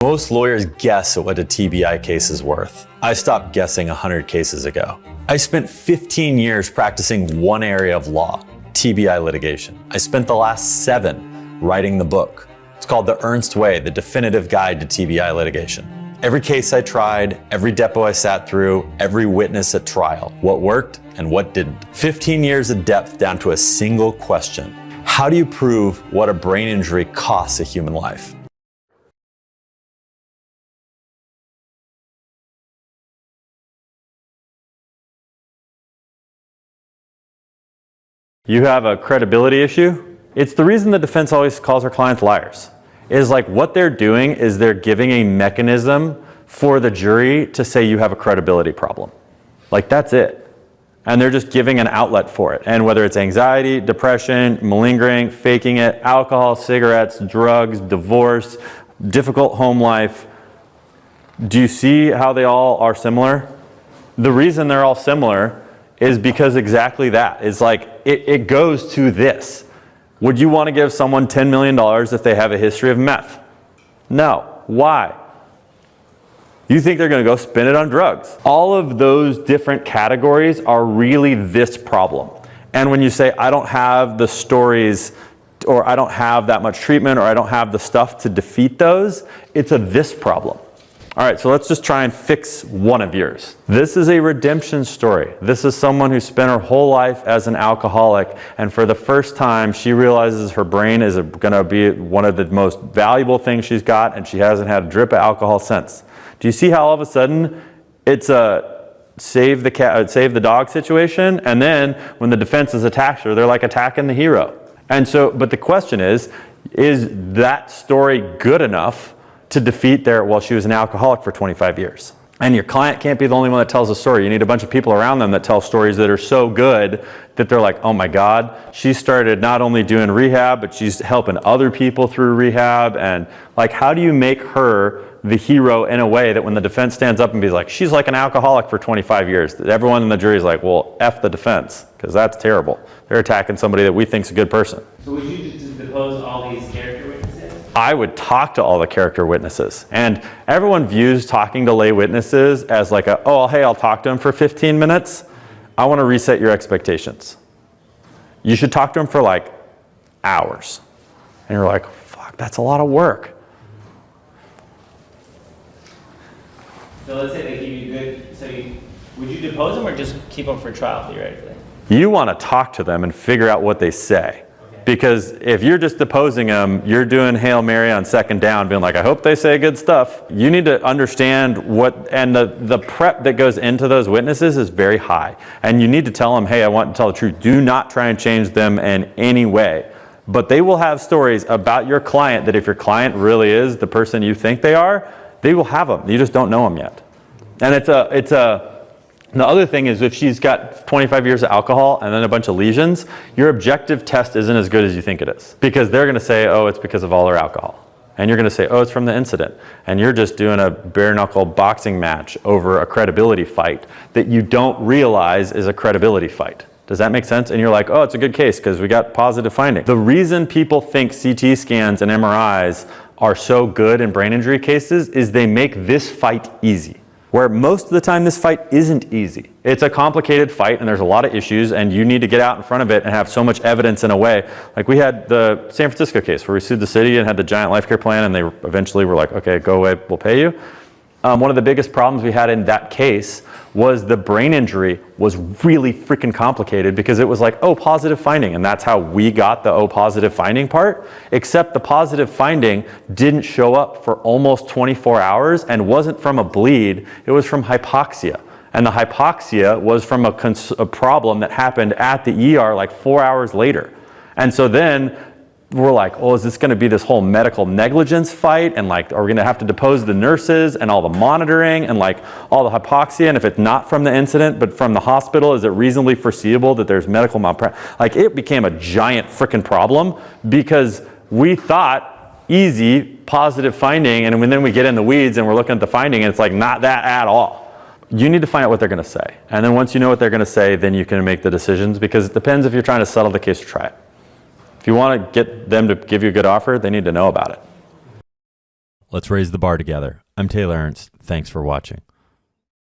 Most lawyers guess at what a TBI case is worth. I stopped guessing 100 cases ago. I spent 15 years practicing one area of law, TBI litigation. I spent the last 7 writing the book. It's called The Ernst Way, the definitive guide to TBI litigation. Every case I tried, every depo I sat through, every witness at trial, what worked and what didn't. 15 years of depth down to a single question. How do you prove what a brain injury costs a human life? You have a credibility issue. It's the reason the defense always calls their clients liars. Is like what they're doing is they're giving a mechanism for the jury to say you have a credibility problem. Like that's it. And they're just giving an outlet for it. And whether it's anxiety, depression, malingering, faking it, alcohol, cigarettes, drugs, divorce, difficult home life. Do you see how they all are similar? The reason they're all similar is because exactly that. It's like, it goes to this. Would you want to give someone $10 million if they have a history of meth? No. Why? You think they're going to go spend it on drugs. All of those different categories are really this problem. And when you say, I don't have the stories, or I don't have that much treatment, or I don't have the stuff to defeat those, it's a this problem. All right, so let's just try and fix one of yours. This is a redemption story. This is someone who spent her whole life as an alcoholic, and for the first time, she realizes her brain is going to be one of the most valuable things she's got, and she hasn't had a drip of alcohol since. Do you see how all of a sudden it's a save the cat, save the dog situation, and then when the defense is attacks her, they're like attacking the hero. And so, but the question is that story good enough to defeat she was an alcoholic for 25 years. And your client can't be the only one that tells a story. You need a bunch of people around them that tell stories that are so good that they're like, oh my God, she started not only doing rehab, but she's helping other people through rehab. And like, how do you make her the hero in a way that when the defense stands up and be like, she's like an alcoholic for 25 years, that everyone in the jury is like, well, F the defense, because that's terrible. They're attacking somebody that we think's a good person. So would you just depose all these character witnesses? I would talk to all the character witnesses. And everyone views talking to lay witnesses as like hey, I'll talk to them for 15 minutes. I want to reset your expectations. You should talk to them for like hours. And you're like, fuck, that's a lot of work. So let's say they give you good, would you depose them or just keep them for trial theoretically? You want to talk to them and figure out what they say. Because if you're just deposing them, you're doing Hail Mary on second down, being like, I hope they say good stuff. You need to understand and the prep that goes into those witnesses is very high. And you need to tell them, hey, I want to tell the truth. Do not try and change them in any way. But they will have stories about your client that if your client really is the person you think they are, they will have them. You just don't know them yet. And the other thing is if she's got 25 years of alcohol and then a bunch of lesions, your objective test isn't as good as you think it is. Because they're going to say, oh, it's because of all her alcohol. And you're going to say, oh, it's from the incident. And you're just doing a bare knuckle boxing match over a credibility fight that you don't realize is a credibility fight. Does that make sense? And you're like, oh, it's a good case because we got positive finding. The reason people think CT scans and MRIs are so good in brain injury cases is they make this fight easy. Where most of the time this fight isn't easy. It's a complicated fight and there's a lot of issues and you need to get out in front of it and have so much evidence in a way. Like we had the San Francisco case where we sued the city and had the giant life care plan and they eventually were like, okay, go away, we'll pay you. One of the biggest problems we had in that case was the brain injury was really freaking complicated because it was like, oh, positive finding. And that's how we got the positive finding part, except the positive finding didn't show up for almost 24 hours and wasn't from a bleed, it was from hypoxia. And the hypoxia was from a problem that happened at the ER like 4 hours later. And so then we're like, oh, is this going to be this whole medical negligence fight? And like, are we going to have to depose the nurses and all the monitoring and like all the hypoxia? And if it's not from the incident, but from the hospital, is it reasonably foreseeable that there's medical malpractice? Like it became a giant freaking problem because we thought easy, positive finding. And then we get in the weeds and we're looking at the finding and it's like not that at all. You need to find out what they're going to say. And then once you know what they're going to say, then you can make the decisions because it depends if you're trying to settle the case or try it. If you want to get them to give you a good offer, they need to know about it. Let's raise the bar together. I'm Taylor Ernst. Thanks for watching.